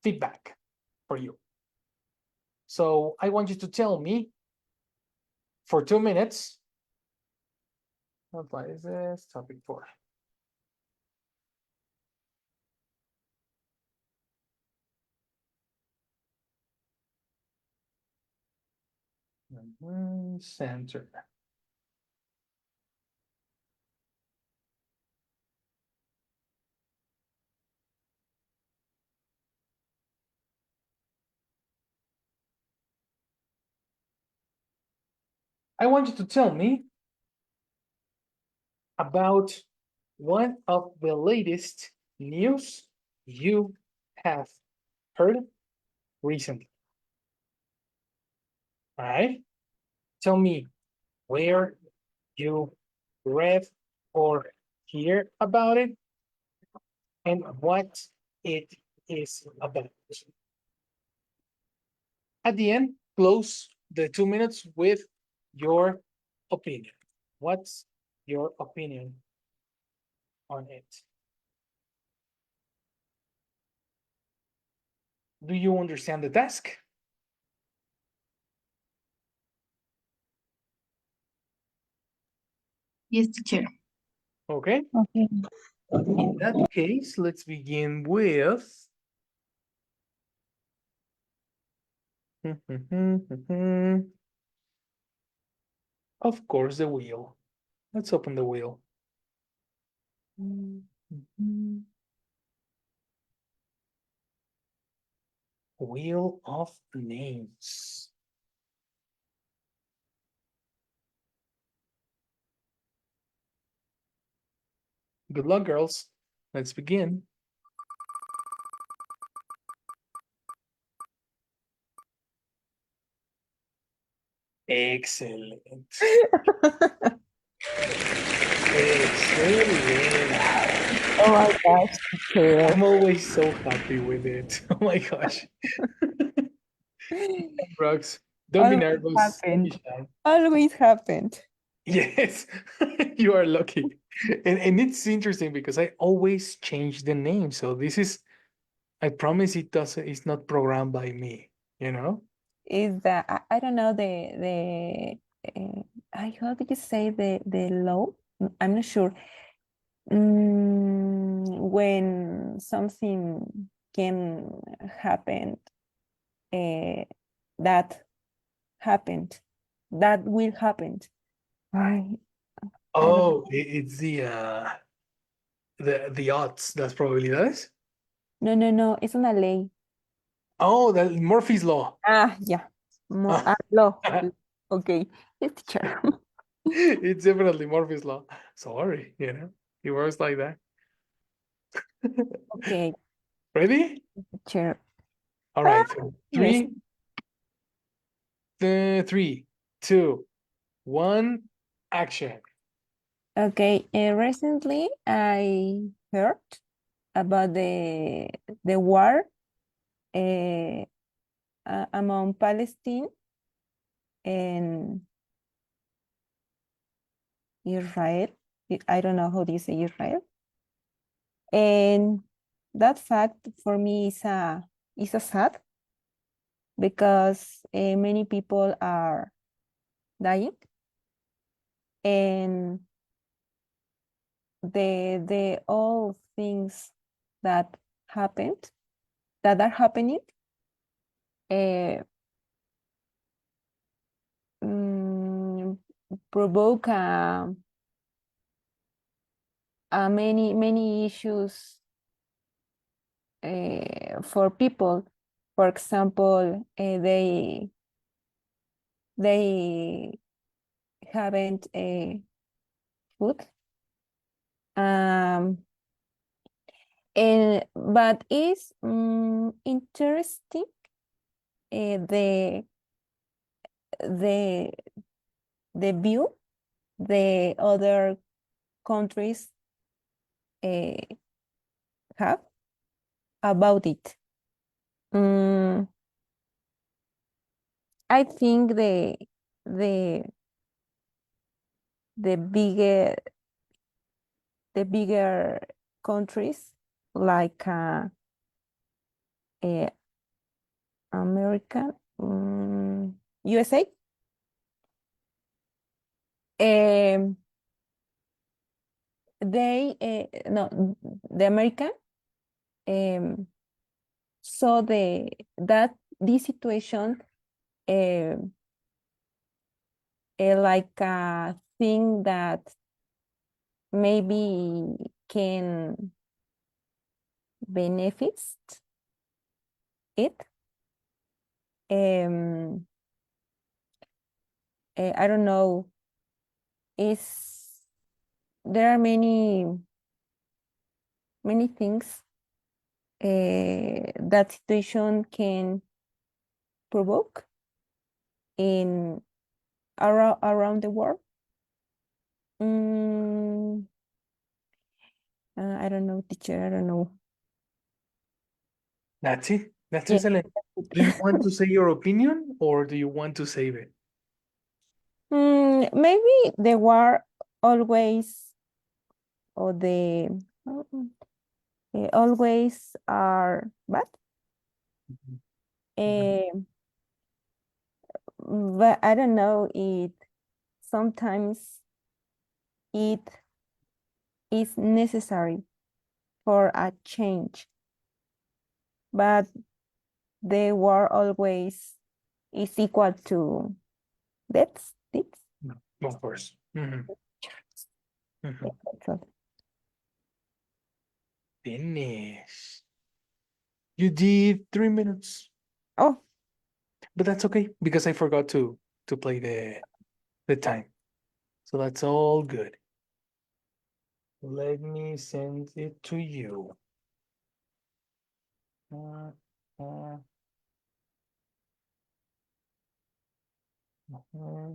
feedback for you. So I want you to tell me for 2 minutes. What is this? Topic 4. Center. I want you to tell me about one of the latest news you have heard recently. All right? Tell me where you read or hear about it and what it is about. At the end, close the 2 minutes with your opinion. What's your opinion on it? Do you understand the task? Yes, teacher. Okay. Okay. In that case, let's begin with of course, the wheel. Let's open the wheel. Wheel of names. Good luck, girls. Let's begin. Excellent. Excellent. Oh my gosh, teacher. I'm always so happy with it. Oh my gosh. Brooks, don't be Always nervous. Don't be happened. shy. Always happened. Yes, you are lucky. And it's interesting because I always change the name. So this is, I promise it doesn't, it's not programmed by me, you know? Is that I don't know how did you say the law? I'm not sure. When something can happen, that happened, that will happen. I I don't. Oh, it's the odds, that's probabilidades. No. It's not a ley. Oh, that Murphy's law. Yeah. Law. Okay. Yes, teacher. It's definitely Murphy's law. Sorry, it works like that. Okay, Ready? teacher. All Ah, right. So yes. three, two, one, action. Okay. Recently, I heard about the war uh, among Palestine and Israel. I don't know how do you say Israel. And that fact for me is a sad because many people are dying, and the all things that happened that are happening uh, mm, provoke many issues for people. For example, they haven't food, um, and but it's interesting the the the view the other countries uh, have about it. Mm, I think the the bigger the bigger countries like uh, American, USA. Um, they no, the American um, saw that this situation uh, like a thing that maybe can benefit it. Um, I don't know. Is there are many things that situation can provoke in around the world. Mm, I don't know, teacher. I don't know. That's it. That's Yeah. excellent. Do you want to say your opinion or do you want to save it? Maybe the war always or the always are bad. Mhm. But I don't know. It sometimes it is necessary for a change, but the war always is equal to deaths. No, of course. Mhm, mhm. So, Finish. You did 3 minutes, oh, but that's okay because I forgot to play the time. So that's all good. Let me send it to you. Uh, uh, uh,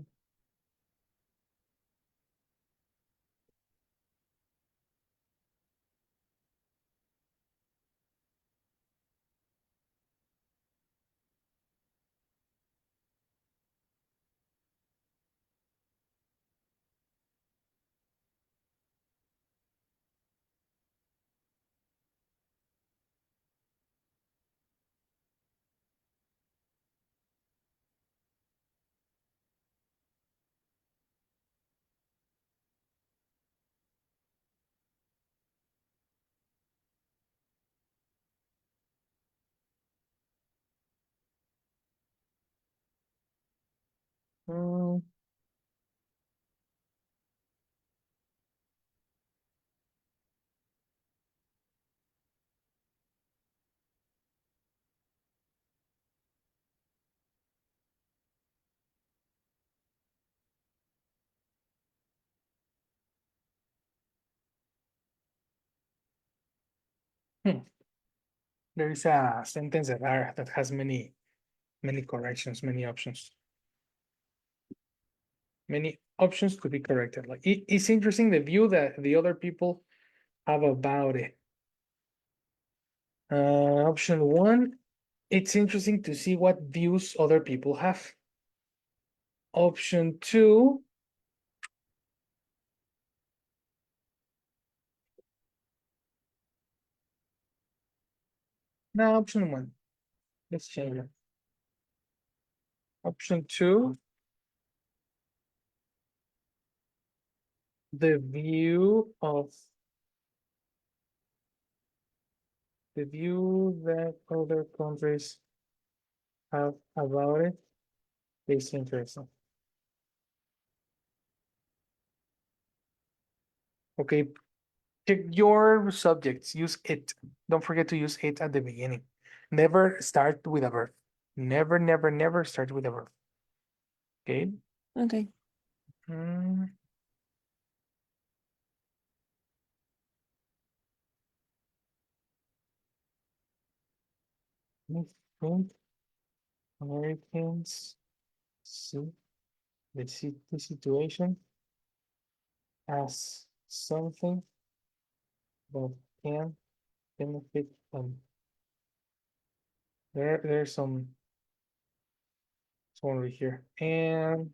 mm, hmm. There is a sentence that has many corrections, many options. Many options to be corrected. Like it's interesting the view that the other people have about it. Option one, it's interesting to see what views other people have. Option two, no, option one. Let's change it. Option two, the view that other countries have about it is interesting. Okay, check your subjects. Use it. Don't forget to use it at the beginning. Never start with a verb. Never, never, never start with a verb. Okay. okay. Mm, I think Americans see the situation as something that can benefit them. There's some over here. And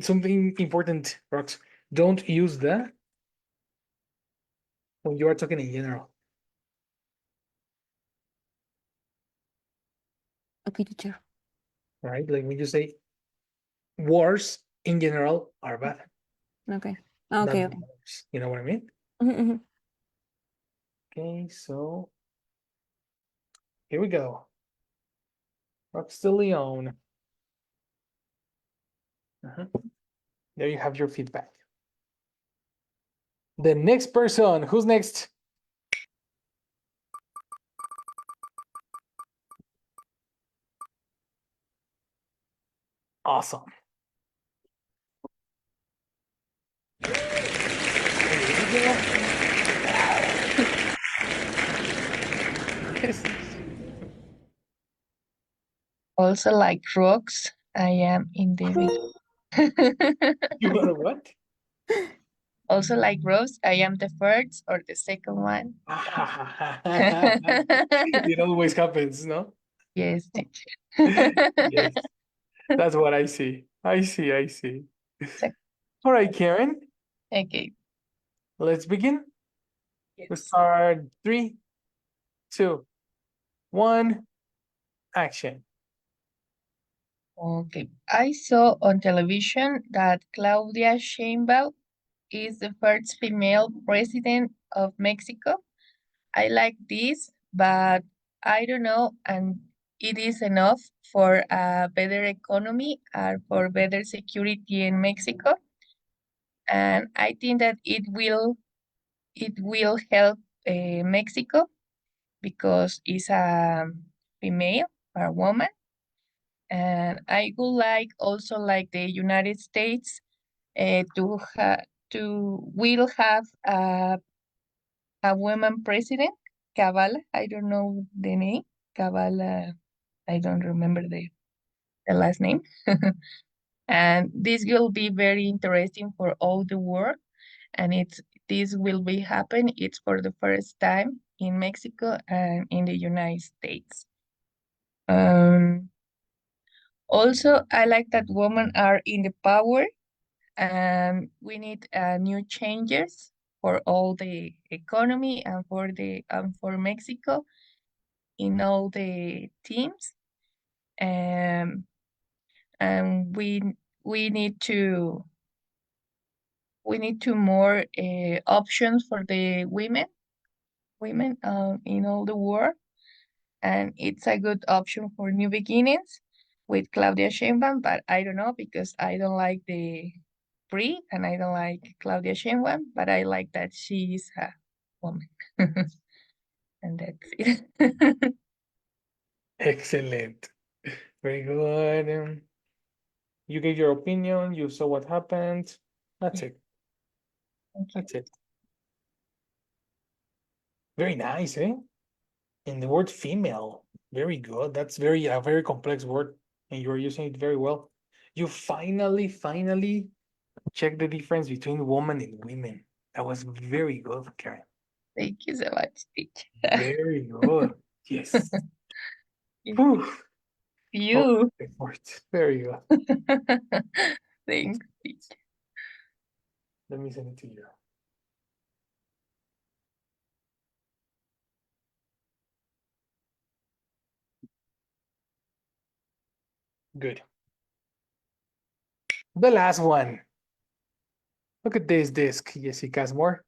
something important, Rox, don't use the when you are talking in general. Okay, teacher. right? Like when you say wars in general are bad, Okay. not Okay. the wars. You know what I mean? Mhm. Okay, so here we go. Rox de Leon. There you have your feedback. The next person, who's next? Awesome. Also, like rocks, I am in the. You are what? Also, like rocks, I am the first or the second one. It always happens, no? Yes, teacher. Yes, that's what I see. I see, I see. So- All right, Karen, Okay. let's begin. We Yes. start 3, 2, 1, action. Okay. I saw on television that Claudia Sheinbaum is the first female president of Mexico. I like this, but I don't know, and it is enough for a better economy or for better security in Mexico. And I think that it will help Mexico because it's a female or a woman, and I would like also like the United States to will have a woman president, Kabala. I don't know the name. Kabala. I don't remember the last name. And this will be very interesting for all the world. And this will be happen. It's for the first time in Mexico and in the United States. Um, Also, I like that women are in the power, and we need new changes for all the economy and for Mexico in all the teams. Um, and we need to we need to more options for the women in all the world, and it's a good option for new beginnings with Claudia Sheinbaum. But I don't know because I don't like the Pri and I don't like Claudia Sheinbaum, but I like that she is a woman, and that's it. Excellent. Very good. You gave your opinion, you saw what happened. That's it. Thank you. That's it. Very nice, eh? And the word female, very good. That's a very complex word, and you're using it very well. You finally check the difference between woman and women. That was very good, Karen. Thank you so much, teacher. Very good. Yes. Yes, Whew. Oh, you. effort. Very good. Thanks, teacher. Let me send it to you. Good. The last one. Look at this disc, Jessica Moore.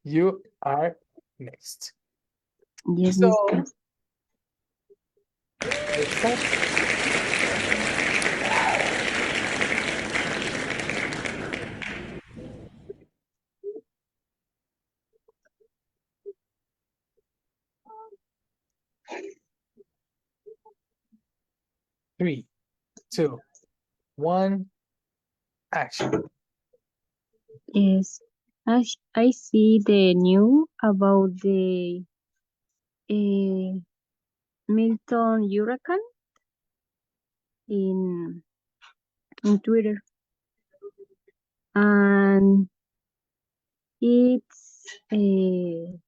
You are next. Yes, So, Miska. let's start. 3, 2, 1, action. Yes, I see the new about the uh, Milton hurricane in Twitter, and it's the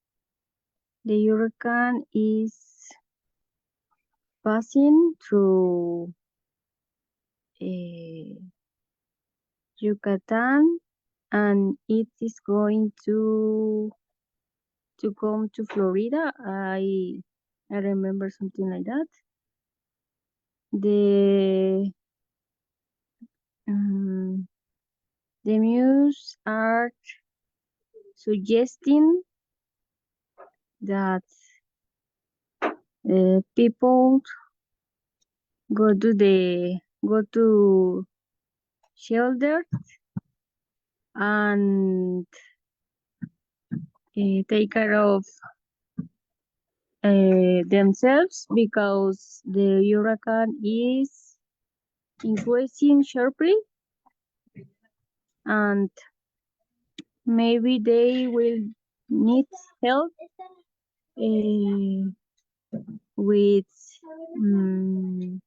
hurricane is passing through Yucatan, and it is going to come to Florida. I remember something like that. The the muse are suggesting that people go to shelter and take care of themselves because the hurricane is increasing sharply and maybe they will need help with um,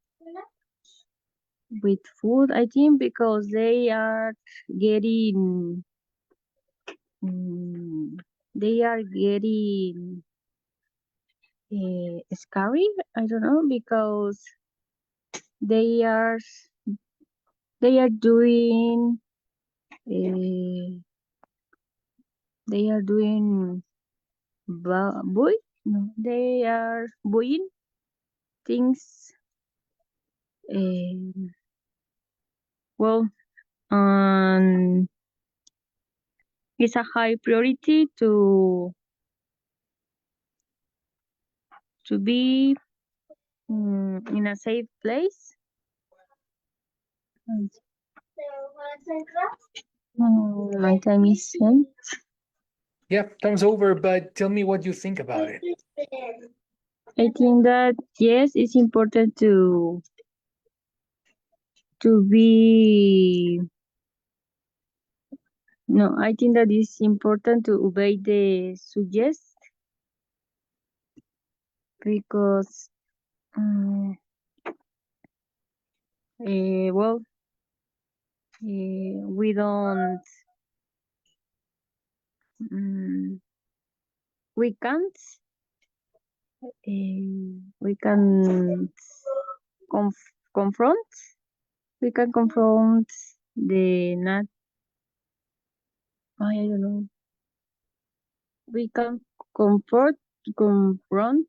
with food, I think, because they are getting um, they are getting scary. I don't know because they are they are doing uh, they are doing boy no they are buying things uh, well it's a high priority to be in a safe place. My time is end. Yep, time's over, but tell me what you think about it. I think that yes, it's important to be no. I think that it's important to obey the suggest because well we don't we can't we can confront we can confront the not I don't know we can confront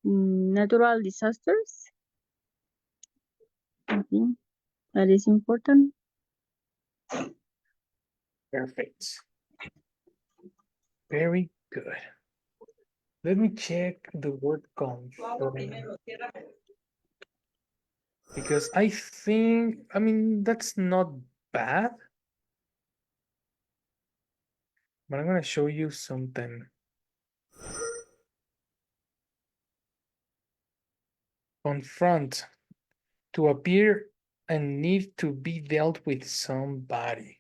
natural disasters. I think that is important. Perfect. Very good. Let me check the word confirm because I think, I mean, that's not bad, but I'm going to show you something. Confront, to appear and need to be dealt with somebody.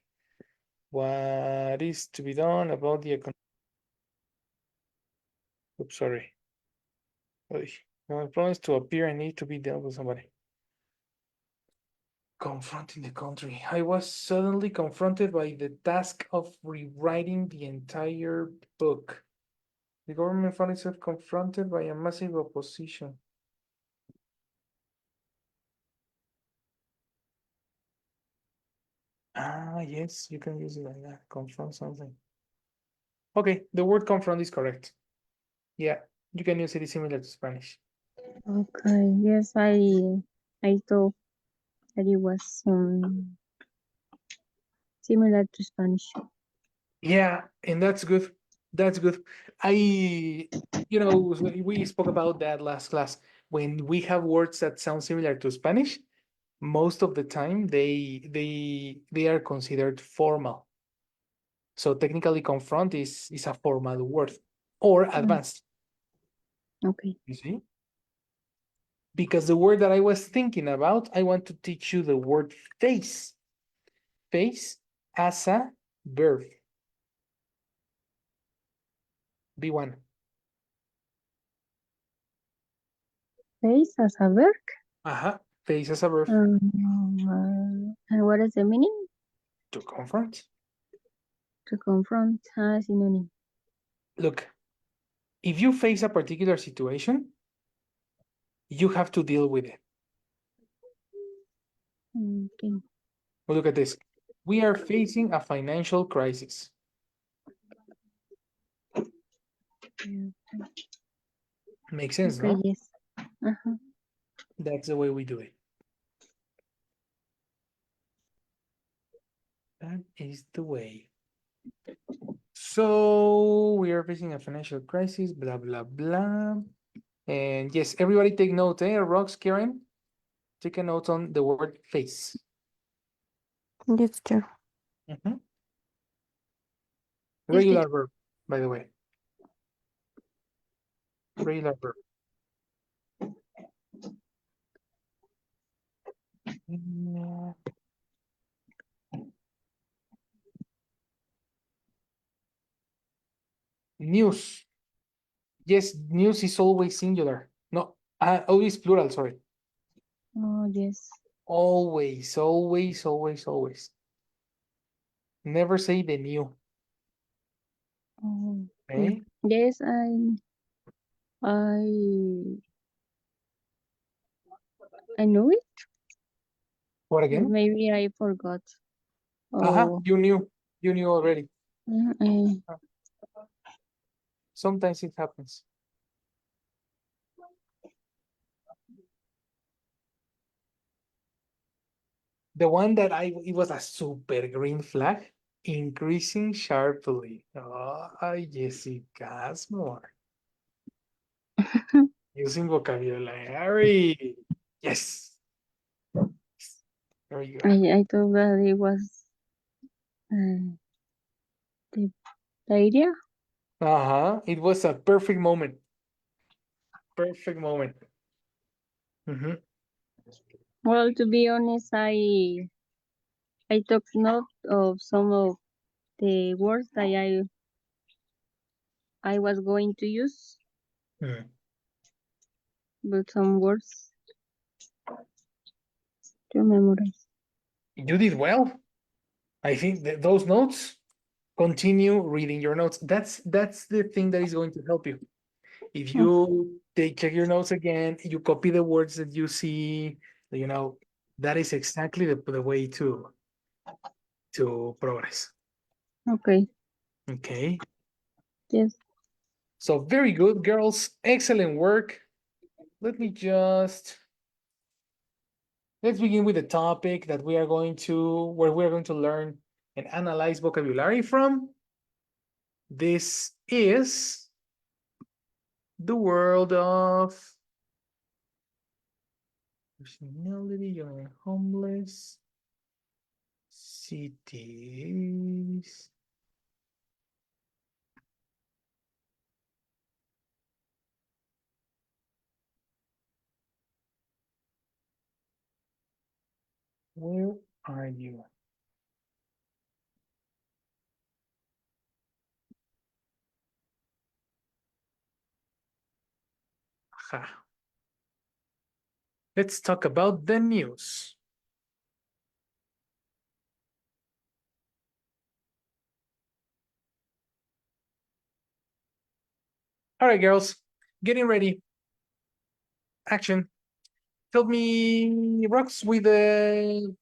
What is to be done about the oops, sorry. My problem is to appear and need to be dealt with somebody. Confronting the country. I was suddenly confronted by the task of rewriting the entire book. The government found itself confronted by a massive opposition. Ah, yes, you can use it like that. Confront something. Okay, the word confront is correct. Yeah, you can use it. It's similar to Spanish. Okay, yes, I thought that it was similar to Spanish. Yeah, and that's good. That's good. We spoke about that last class. When we have words that sound similar to Spanish, most of the time they are considered formal. So technically confront is a formal word or advanced. Okay. You see? Because the word that I was thinking about, I want to teach you the word face. Face as a verb. B1. Face as a verb. Face as a verb. And what is the meaning? To confront. To confront a synonym. Look, if you face a particular situation, you have to deal with it. Okay. Well, look at this. We are facing a financial crisis. Makes sense, Okay, no? yes. Uh-huh. That's the way we do it. That is the way. So we are facing a financial crisis, blah, blah, blah. And yes, everybody take note, eh? Rox, Karen, take a note on the word face. Yes, teacher. Mhm. Yes, Regular verb, by the way. Regular verb. Mm, News. Yes, news is always singular. No, always plural, sorry. Oh, yes. Always, always, always, always. Never say the new. Oh, Okay? yes, I I know it, What but again? maybe I forgot. Oh, You knew. You knew already. uh, Sometimes it happens. The one that it was a super green flag, increasing sharply. Oh, Jessica more. Using vocabulary. Yes. There you go. I thought that it was uh, the idea. It was a perfect moment. Perfect moment. Mhm. Well, to be honest, I took note of some of the words that I was going to use, Mm. but some words to memorize. You did well. I think that those notes, continue reading your notes. That's the thing that is going to help you. If you check your notes again, you copy the words that you see, that is exactly the way to progress. Okay. Okay. Yes. So very good, girls. Excellent work. Let me just let's begin with the topic that we are going to where we are going to learn and analyze vocabulary from. This is the world of personality, young and homeless, cities. Where are you? Aha. Let's talk about the news. All right, girls, getting ready. Action. Help me, Rocks, with the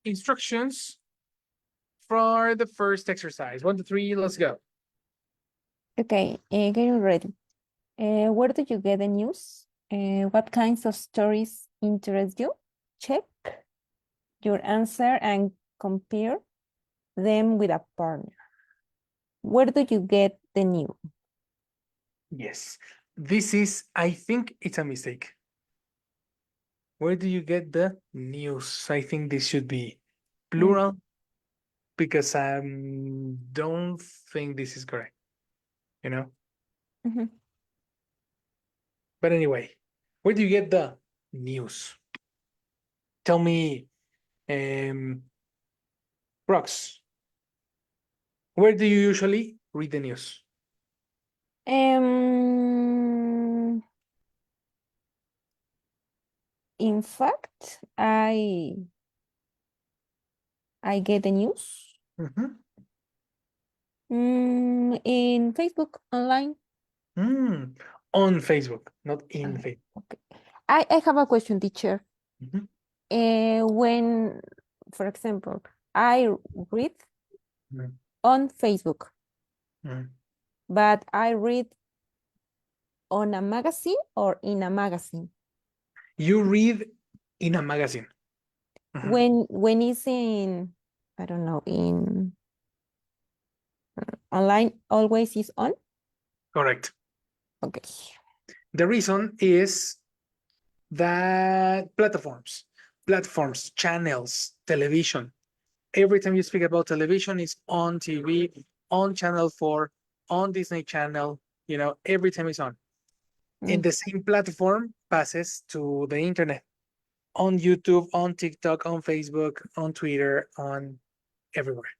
instructions for the first exercise. 1, 2, 3, let's go. Okay, getting ready. Where do you get the news? What kinds of stories interest you? Check your answer and compare them with a partner. Where do you get the news? Yes, I think it's a mistake. Where do you get the news? I think this should be plural because I don't think this is correct, you know? Mhm. But anyway, where do you get the news? Tell me, Rox, where do you usually read the news? In fact, I get the news Mhm. in Facebook online. On Facebook, not in Ah, Facebook. okay. I have a question, teacher. Mhm. When, for example, I read Mhm. on Facebook, Mhm. but I read on a magazine or in a magazine? You read in a magazine. Mhm. When it's in, I don't know, in online, always is on? Correct. Okay. The reason is that platforms, channels, television. Every time you speak about television, it's on TV, on Channel 4, on Disney Channel, every time it's on. And the same platform passes to the internet, on YouTube, on TikTok, on Facebook, on Twitter, on everywhere.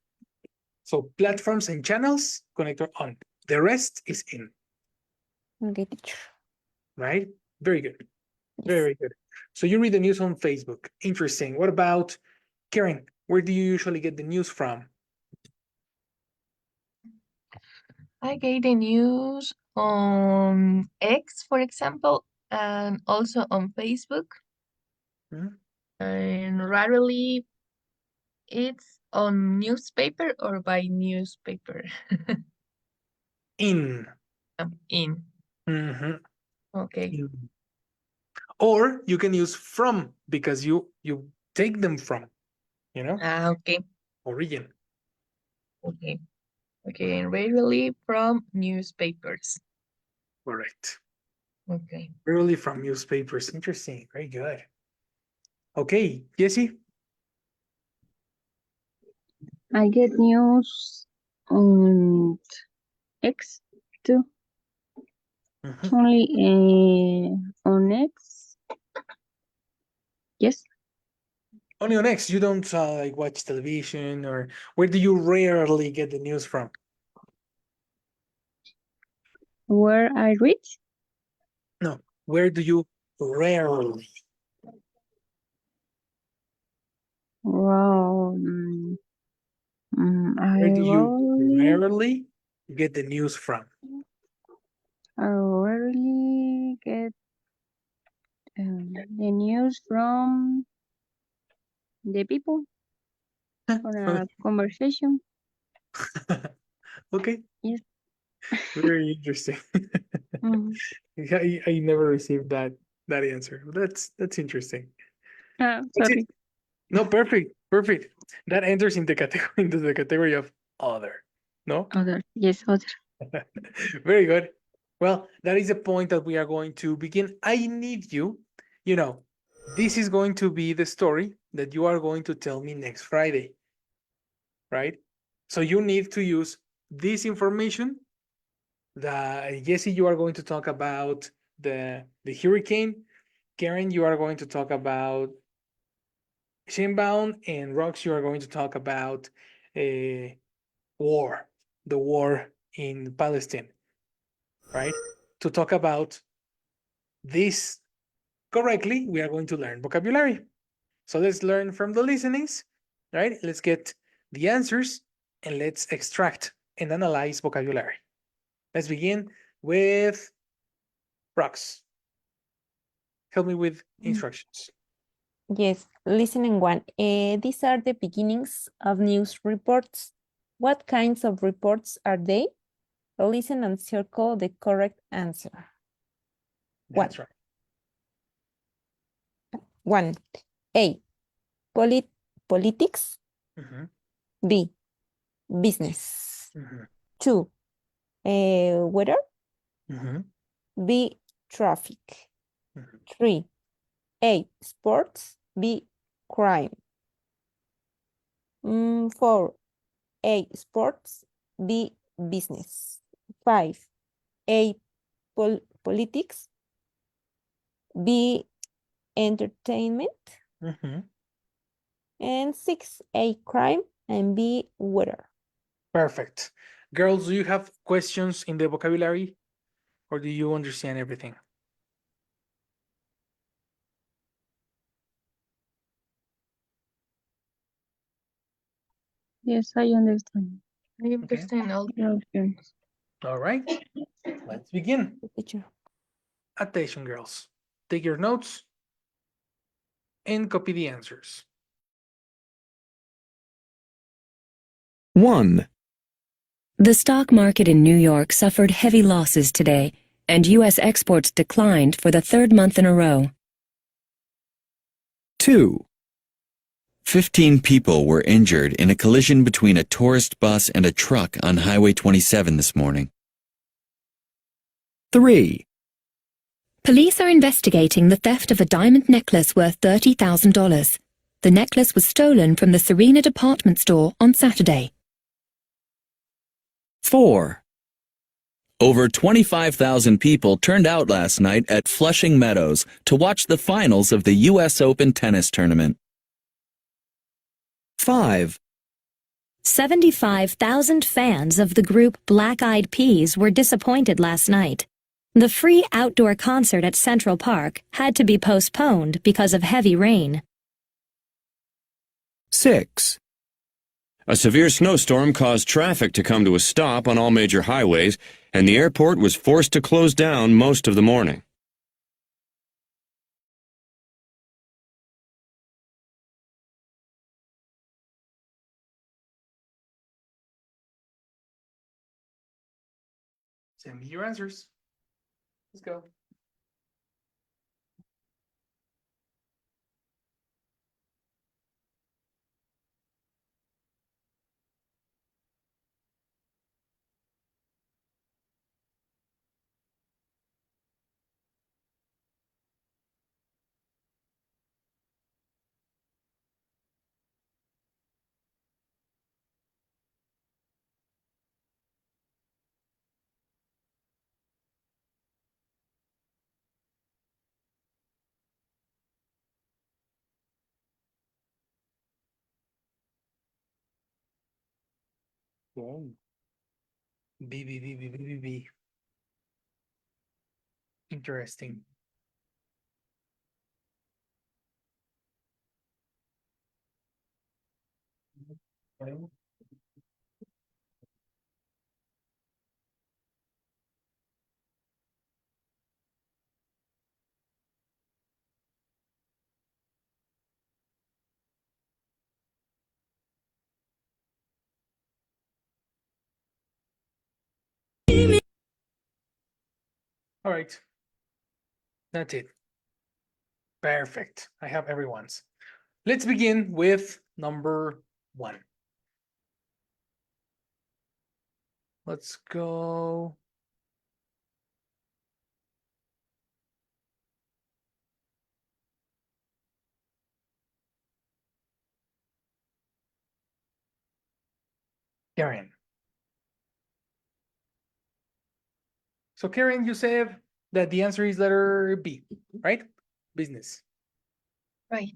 So platforms and channels connect are on. The rest is in, Okay, teacher. right? Very good. Yes. Very good. So you read the news on Facebook. Interesting. What about Karen? Where do you usually get the news from? I get the news on X, for example, and also on Facebook. Hmm? And rarely it's on newspaper or by newspaper. In. In. Mhm. Okay. In. Or you can use from because you take them from, Okay. origin. Okay. Okay. And rarely from newspapers. Correct. Okay. Really from newspapers. Interesting. Very good. Okay, Jesse. I get news on X too. Mhm. Only on X. Yes. Only on X. You don't like watch television, or where do you rarely get the news from? Where I read? No. Where do you rarely? Well, I Where do you rarely, rarely get the news from? I rarely get the news from the people for a conversation. Okay, Yes. very interesting. Mhm. I never received that answer. That's interesting. That's it. Sorry. No, perfect, perfect. That enters into the category of other. No, Other. Yes, other. very good. Well, that is the point that we are going to begin. I need you. This is going to be the story that you are going to tell me next Friday, right? So you need to use this information. Jesse, you are going to talk about the hurricane. Karen, you are going to talk about Shinbound, and Rox, you are going to talk about a war, the war in Palestine, right? To talk about this correctly, we are going to learn vocabulary. So let's learn from the listenings, right? Let's get the answers and let's extract and analyze vocabulary. Let's begin with Rox. Help me with instructions. Yes, listening one. These are the beginnings of news reports. What kinds of reports are they? Listen and circle the correct answer. That's right. 1. A. Politics. Mhm, B. Business. mhm, 2. Weather. mhm, B. Traffic. mhm. 3. A. Sports. B. Crime. 4. A. Sports. B. Business. 5. A. Politics. B. Entertainment. Mhm. And 6. A. Crime. And B. Weather. Perfect. Girls, do you have questions in the vocabulary or do you understand everything? Yes, I understand. I understand all the Okay. All right, let's begin. Teacher. Attention, girls. Take your notes and copy the answers. 1. The stock market in New York suffered heavy losses today and U.S. exports declined for the third month in a row. 2. 15 people were injured in a collision between a tourist bus and a truck on Highway 27 this morning. 3. Police are investigating the theft of a diamond necklace worth $30,000. The necklace was stolen from the Serena department store on Saturday. 4. Over 25,000 people turned out last night at Flushing Meadows to watch the finals of the U.S. Open tennis tournament. 5. 75,000 fans of the group Black Eyed Peas were disappointed last night. The free outdoor concert at Central Park had to be postponed because of heavy rain. 6. A severe snowstorm caused traffic to come to a stop on all major highways, and the airport was forced to close down most of the morning. Send me your answers. Let's go. Boom. B. Interesting. All right. That's it. Perfect. I have everyone's. Let's begin with number 1. Let's go. Karen. So Karen, you said that the answer is letter B, right? Business. Right.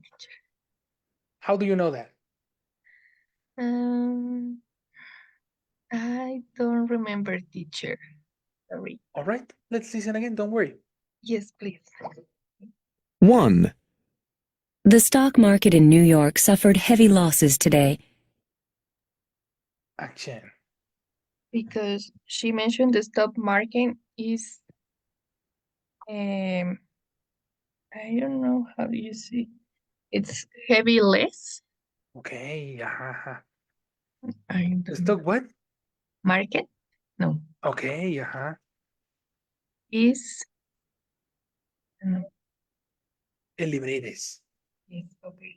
How do you know that? I don't remember, teacher. Sorry. All right, let's listen again. Don't worry. Yes, please. 1. The stock market in New York suffered heavy losses today. Action. Because she mentioned the stock market is, I don't know how do you say. It's heavy less. Okay. I don't The know. stock what? Market? No. Okay. Is. No. Eliminates. Yes, okay.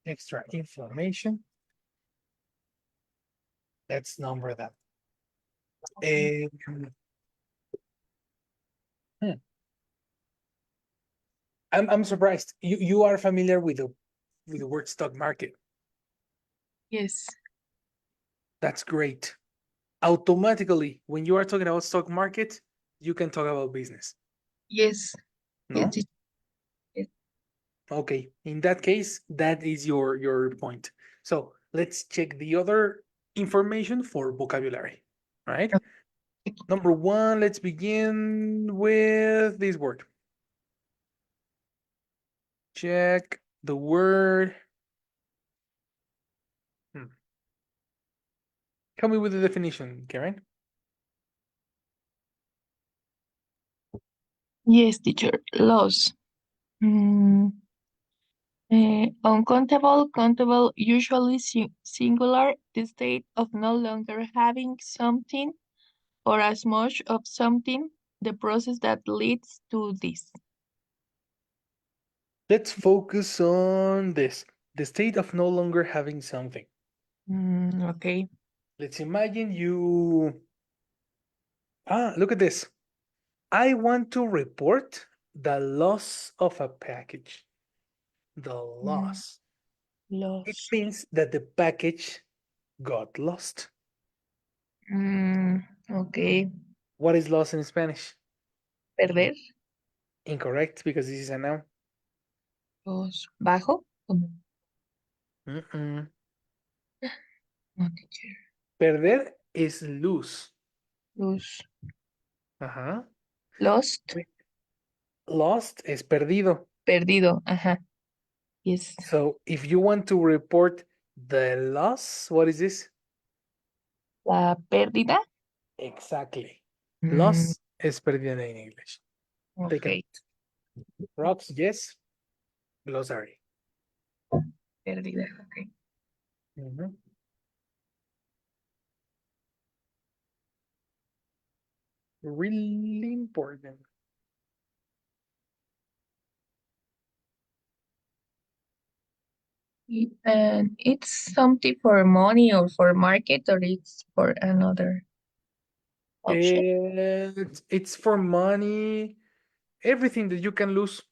Extra information. Let's number that. I'm surprised. You are familiar with the word stock market. Yes. That's great. Automatically, when you are talking about stock market, you can talk about business. Yes. No? Yes, teacher. Okay. In that case, that is your point. So let's check the other information for vocabulary. All right. Okay. Number 1, let's begin with this word. Check the word. Help me with the definition, Karen. Yes, teacher. Loss. Uncountable, countable, usually singular, the state of no longer having something or as much of something the process that leads to this. Let's focus on this. The state of no longer having something. Okay. Let's imagine you. Look at this. I want to report the loss of a package. The loss. It Lost. means that the package got lost. Okay. What is lost in Spanish? Perder. Incorrect, because this is a noun. Los bajo. Como Mm-mm. no, teacher. Perder is lose. Los Ajá. lost. Lost is perdido. Perdido. Ajá. Yes. So if you want to report the loss, what is this? La pérdida. Exactly. Mm, Loss is perdida in English. Take okay. it. Rocks, yes. Glossary. Pérdida. Okay. Mhm. Really important. And it's something for money or for market or it's for another option. It's for money. Everything that you can lose.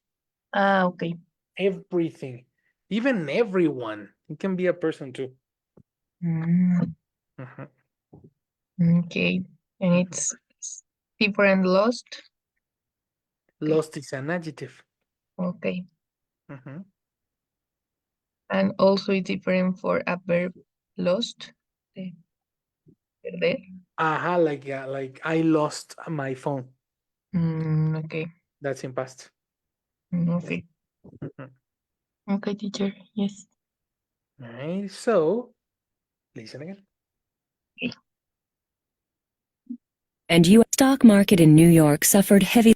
Okay. Everything. Even everyone. It can be a person too. Mm, Mhm. okay. And it's different lost. Lost is an adjective. Okay. Mhm. And also it's different for a verb lost. De perder. Like I lost my phone. Okay. That's in past. Okay. Mhm. Okay, teacher. Yes. Right. So listen again. And U.S. stock market in New York suffered heavy.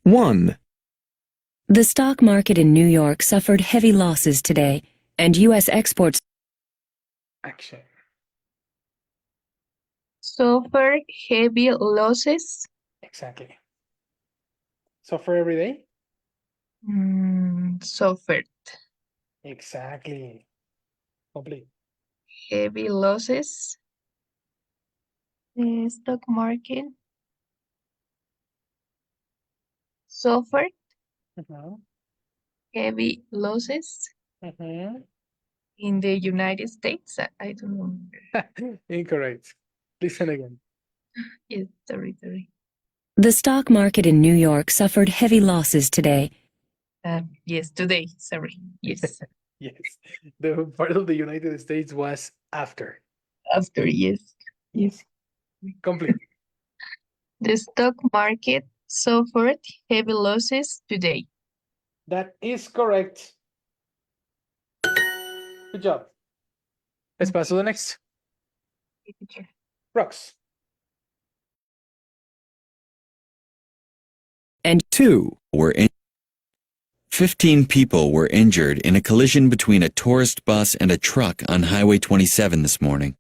1. The stock market in New York suffered heavy losses today, and U.S. exports. Action. Suffer heavy losses. Exactly. So for every day? Suffered Exactly. Complete. heavy losses. The stock market suffered Mhm. heavy losses Mhm. in the United States. I don't know. Incorrect. Listen again. Yes, sorry. The stock market in New York suffered heavy losses today. Yes, today. Sorry. Yes. Yes. The part of the United States was after. After, yes. Yes. Complete. The stock market suffered heavy losses today. That is correct. Good job. Let's pass to the next. Teacher. Rocks. And 2. 15 people were injured in a collision between a tourist bus and a truck on Highway 27 this morning.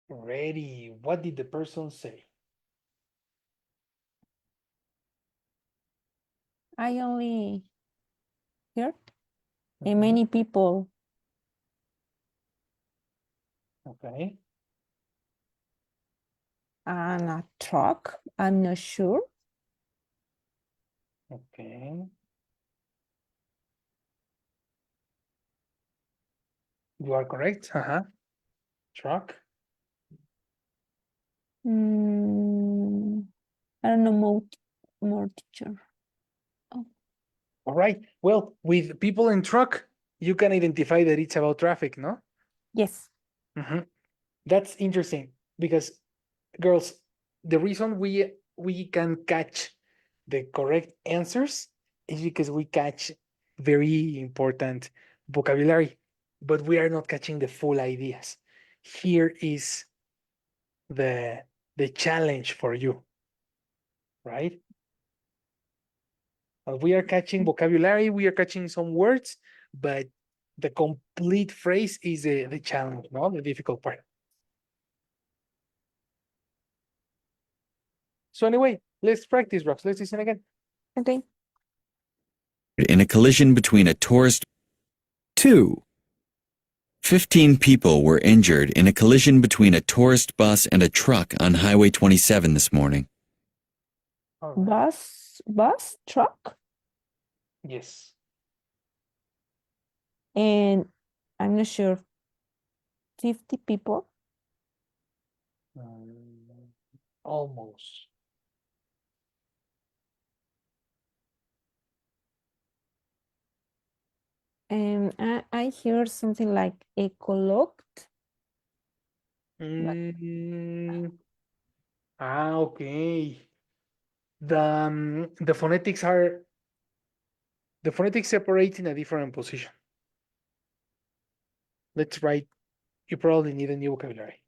Ready. What did the person say? I only heard Mhm. many people Okay. on a truck. I'm not sure. Okay. You are correct. Truck. I don't know more teacher. All right. Well, with people in truck, you can identify that it's about traffic, no? Yes. Mhm. That's interesting because, girls, the reason we can catch the correct answers is because we catch very important vocabulary, but we are not catching the full ideas. Here is the challenge for you, right? We are catching vocabulary, we are catching some words, but the complete phrase is the, challenge, no? The difficult part. So anyway, let's practice, Rox. Let's listen again. Okay. In a collision between a tourist. 2. 15 people were injured in a collision between a tourist bus and a truck on Highway 27 this morning. All right. Bus, truck, Yes. and I'm not sure. 50 people. Almost. And I hear something like a colloqued. Okay. The phonetics separate in a different position. Let's write. You probably need a new vocabulary.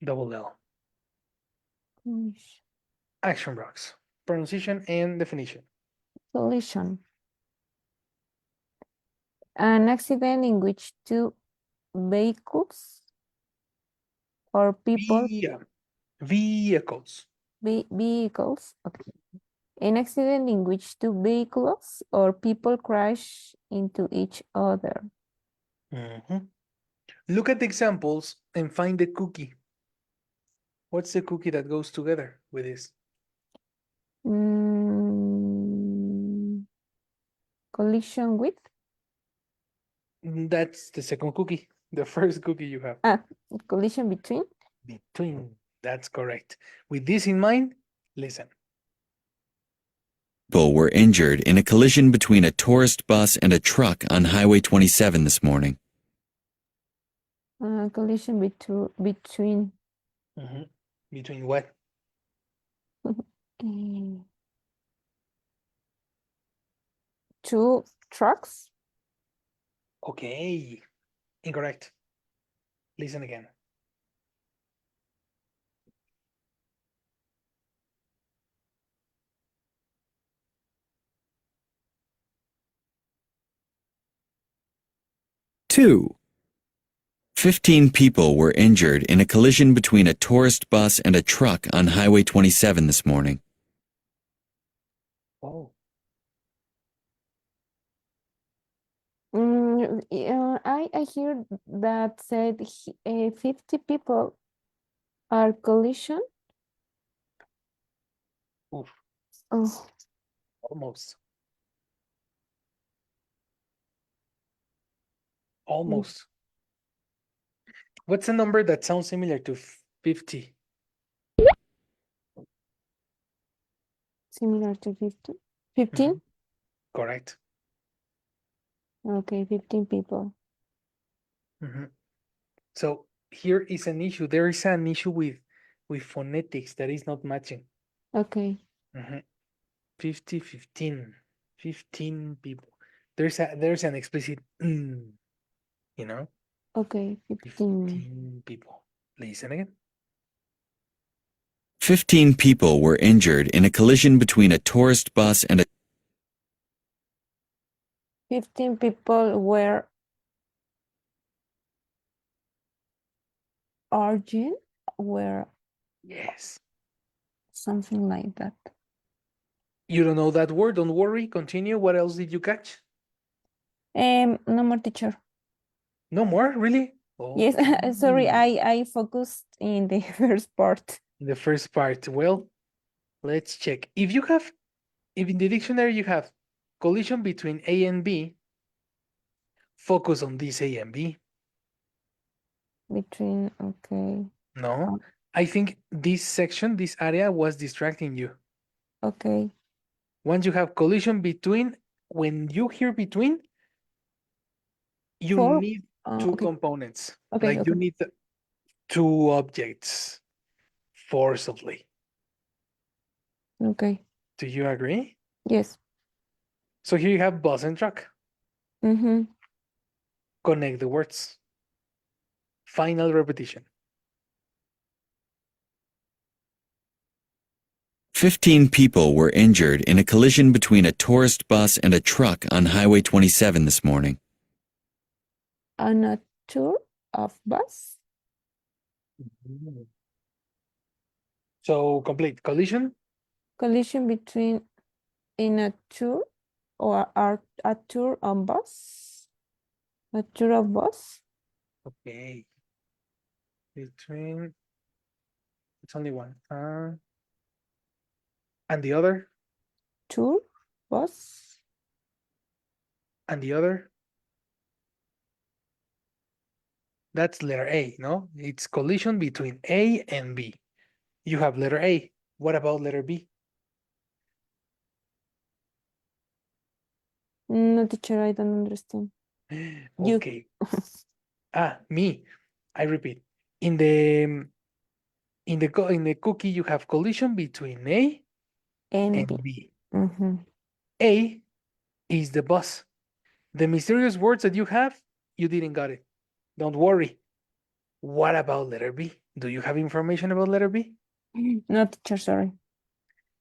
Double L. Action blocks. Pronunciation and definition. Collision. An accident in which two vehicles or people, Vehicles. vehicles, okay. An accident in which two vehicles or people crash into each other. Look at the examples and find the cookie. What's the cookie that goes together with this? Collision with? That's the second cookie. The first cookie you have. Collision between? Between. That's correct. With this in mind, listen. People were injured in a collision between a tourist bus and a truck on Highway 27 this morning. Collision between. Between what? Two trucks? Okay. Incorrect. Listen again. Two. 15 people were injured in a collision between a tourist bus and a truck on Highway 27 this morning. Oh. I hear that said 50 people are collision. Oof. Oh, Almost. Almost. What's a number that sounds similar to 50? similar to 50. 15? Correct. Okay, 15 people. So here is an issue. There is an issue with phonetics that is not matching. Okay. 50, 15. 15 people. There's an explicit you know? Okay, 15. 15 people. Listen again. 15 people were injured in a collision between a tourist bus and a 15 people were urgent, were Yes. something like that. You don't know that word? Don't worry. Continue. What else did you catch? No more, teacher. No more? Really? Oh. Yes, sorry, I focused in the first part. The first part. Well, let's check. If in the dictionary you have collision between A and B, focus on this A and B. Between, okay. No, I think this section, this area was distracting you. Okay. Once you have collision between, when you hear between, you need two okay. components. Okay, Like you need two objects forcibly. Okay. Do you agree? Yes. So here you have bus and truck. Connect the words. Final repetition. 15 people were injured in a collision between a tourist bus and a truck on Highway 27 this morning. On a tour of bus? So complete collision. Collision between in a tour or a tour on bus. A tour of bus. Okay. Between. It's only one. And the other. Tour bus. And the other. That's letter A, no? It's collision between A and B. You have letter A. What about letter B? No, teacher, I don't understand. Okay. Me. I repeat. In the cookie, you have collision between A And and B. B. Mm-hmm. A is the bus. The mysterious words that you have, you didn't got it. Don't worry. What about letter B? Do you have information about letter B? No, teacher, sorry.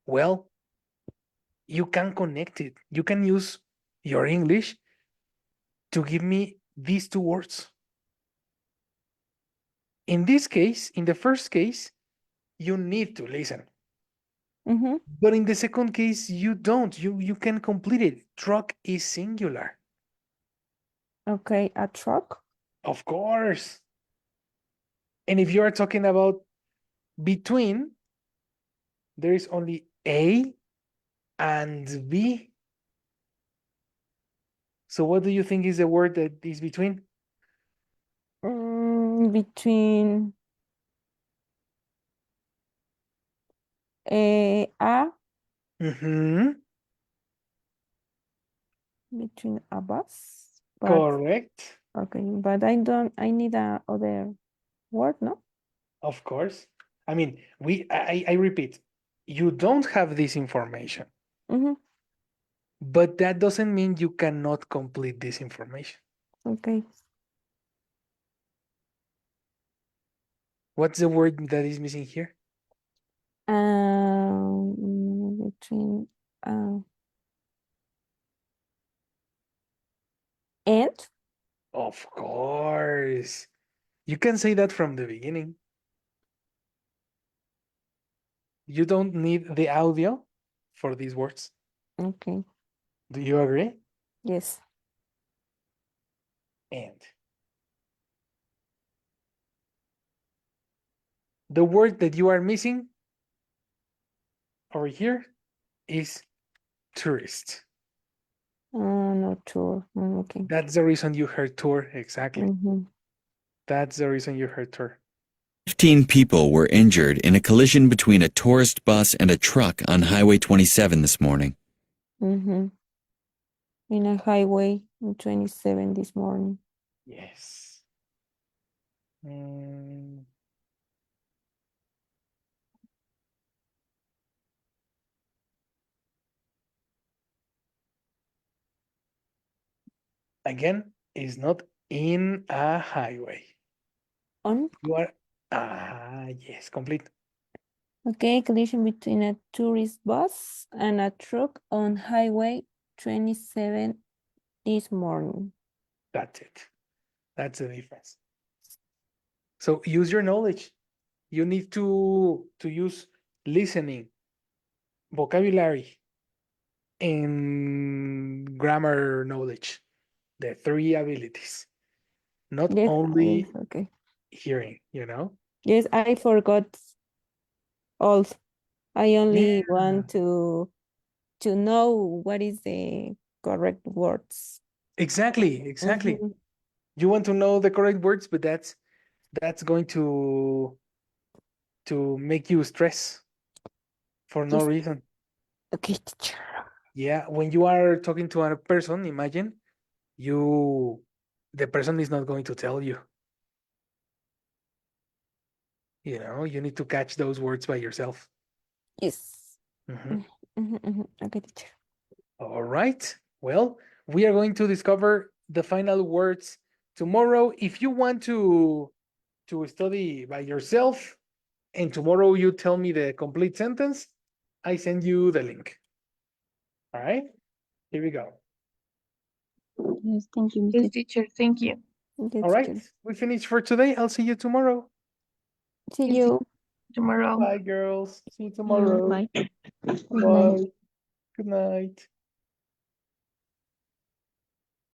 Well, you can connect it. You can use your English to give me these two words. In this case, in the first case, you need to listen. Mm-hmm. But in the second case, you don't. You can complete it. Truck is singular. Okay, a truck. Of course. And if you are talking about between, there is only A and B. So what do you think is the word that is between? Between a Mm-hmm. between a bus. But Correct. okay, but I need a other word, no? Of course. I mean, I repeat, you don't have this information, Mm-hmm. but that doesn't mean you cannot complete this information. Okay. What's the word that is missing here? Between and Of course. You can say that from the beginning. You don't need the audio for these words. okay. Do you agree? Yes. And the word that you are missing over here is tourist. No tour. Okay. That's the reason you heard tour. Exactly. Mm-hmm. That's the reason you heard tour. 15 people were injured in a collision between a tourist bus and a truck on Highway 27 this morning. Mm-hmm. In a highway in 27 this morning. Yes. Mm. Again, is not in a highway. On. You are, yes, complete. Okay, collision between a tourist bus and a truck on highway 27 this morning. That's it. That's the difference. So use your knowledge. You need to use listening, vocabulary, and grammar knowledge. The three abilities. Not Yes, only okay. hearing, you know? Yes, I forgot all. I only Yeah. want to know what is the correct words. Exactly. Mhm. You want to know the correct words, but that's going to make you stress for no Yes. reason. Okay, teacher. Yeah, when you are talking to a person, imagine the person is not going to tell you. You know, you need to catch those words by yourself. Yes. Mhm. Okay, teacher. All right. Well, we are going to discover the final words tomorrow. If you want to study by yourself, and tomorrow you tell me the complete sentence, I send you the link. All right. Here we go. Yes, thank you, Mr. Yes, teacher. Thank you. Okay, All right. teacher. We finished for today. I'll see you tomorrow. See See you. tomorrow. Bye, girls. See you tomorrow. Bye. Good night. Bye. Good night.